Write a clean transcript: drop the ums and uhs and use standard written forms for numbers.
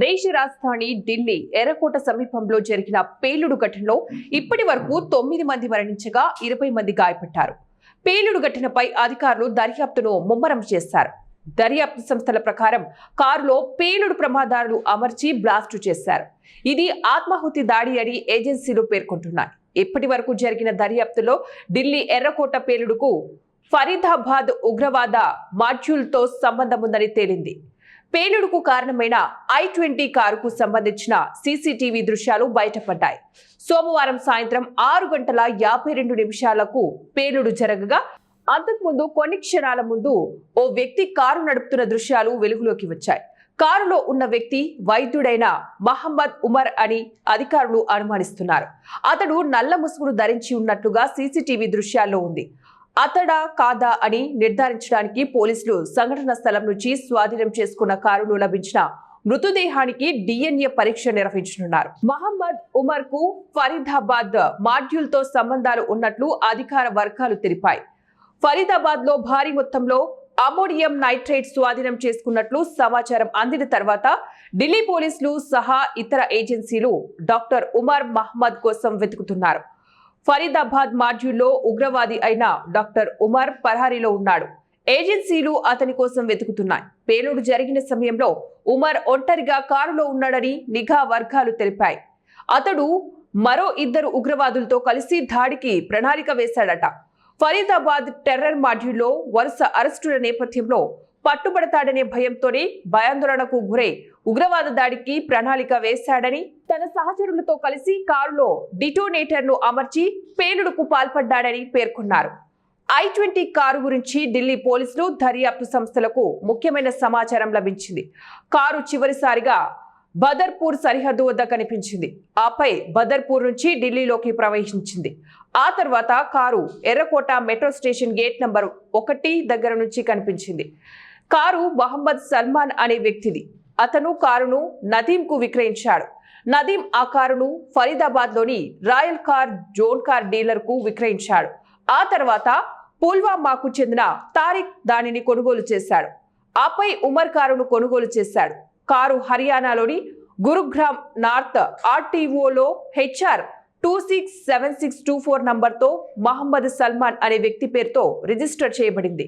దేశ రాజధాని ఢిల్లీ ఎర్రకోట సమీపంలో జరిగిన పేలుడు ఘటనలో ఇప్పటి వరకు 9 మంది మరణించగా 20 మంది గాయపడ్డారు. పేలుడు ఘటనపై అధికారులు దర్యాప్తును ముమ్మరం చేశారు. దర్యాప్తు సంస్థల ప్రకారం కారులో పేలుడు ప్రమాదాలు అమర్చి బ్లాస్టు చేశారు. ఇది ఆత్మాహుతి దాడి అని ఏజెన్సీలు పేర్కొంటున్నాయి. ఇప్పటి వరకు జరిగిన దర్యాప్తులో ఢిల్లీ ఎర్రకోట పేలుడుకు ఫరీదాబాద్ ఉగ్రవాద మాడ్యూల్తో సంబంధం ఉందని తేలింది. పేలుడుకు కారణమైన I-20 కారుకు సంబంధించిన సీసీటీవీ దృశ్యాలు బయటపడ్డాయి. సోమవారం సాయంత్రం 6:52 పేలుడు జరగగా అంతకుముందు కొన్ని క్షణాల ముందు ఓ వ్యక్తి కారు నడుపుతున్న దృశ్యాలు వెలుగులోకి వచ్చాయి. కారులో ఉన్న వ్యక్తి వైద్యుడైన మహమ్మద్ ఉమర్ అని అధికారులు అనుమానిస్తున్నారు. అతడు నల్ల ముసుగును ధరించి ఉన్నట్లుగా సీసీటీవీ దృశ్యాల్లో ఉంది. అతడా కాదా అని నిర్ధారించడానికి పోలీసులు సంఘటన స్థలం నుంచి స్వాధీనం చేసుకున్న కారులో లభించిన మృతదేహానికి DNA పరీక్ష నిర్వహించనున్నారు. మహమ్మద్ ఉమర్ కు ఫరీదాబాద్ మాడ్యూల్ తో సంబంధాలు ఉన్నట్లు అధికార వర్గాలు తెలిపాయి. ఫరీదాబాద్ లో భారీ మొత్తంలో అమోనియం నైట్రేట్ స్వాధీనం చేసుకున్నట్లు సమాచారం అందిన తర్వాత ఢిల్లీ పోలీసులు సహా ఇతర ఏజెన్సీలు డాక్టర్ ఉమర్ మహమ్మద్ కోసం వెతుకుతున్నారు. ఫరీదాబాద్ మాడ్యూల్లో ఉగ్రవాది అయిన డాక్టర్ ఉమర్ పరారీలో ఉన్నాడు. ఏజెన్సీలు అతని కోసం వెతుకుతున్నాయి. పేలుడు జరిగిన సమయంలో ఉమర్ ఒంటరిగా కారులో ఉన్నాడని నిఘా వర్గాలు తెలిపాయి. అతడు మరో 2 ఉగ్రవాదులతో కలిసి దాడికి ప్రణాళిక వేశాడట. ఫరీదాబాద్ టెర్రర్ మాడ్యూల్లో వరుస అరెస్టుల నేపథ్యంలో పట్టుబడతాడనే భయంతోనే భయాందోళనకు గురై ఉగ్రవాద దాడికి ప్రణాళిక వేశాడని, తన సహచరులతో కలిసి కారులో డిటోనేటర్ను అమర్చి పేలుడుకు పాల్పడ్డాడని పేర్కొన్నారు. I-20 కారు గురించి ఢిల్లీ పోలీసులు దర్యాప్తు సంస్థలకు ముఖ్యమైన సమాచారం లభించింది. కారు చివరిసారిగా బదర్పూర్ సరిహద్దు వద్ద కనిపించింది. ఆపై బదర్పూర్ నుంచి ఢిల్లీలోకి ప్రవేశించింది. ఆ తర్వాత కారు ఎర్రకోట మెట్రో స్టేషన్ గేట్ నంబర్ 1 దగ్గర నుంచి కనిపించింది. కారు మహమ్మద్ సల్మాన్ అనే వ్యక్తిది. అతను కారును నదీంకు విక్రయించాడు. నదీం ఆ కారును ఫరీదాబాద్ లోని royal car zone car dealer కు విక్రయించాడు. ఆ తర్వాత పుల్వామాకు చెందిన తారిక్ దానిని కొనుగోలు చేశాడు. ఆపై ఉమర్ కారును కొనుగోలు చేశాడు. కారు హర్యానాలోని గురుగ్రామ్ నార్త్ RTOలో HR 267624 నంబర్తో మహమ్మద్ సల్మాన్ అనే వ్యక్తి పేరుతో రిజిస్టర్ చేయబడింది.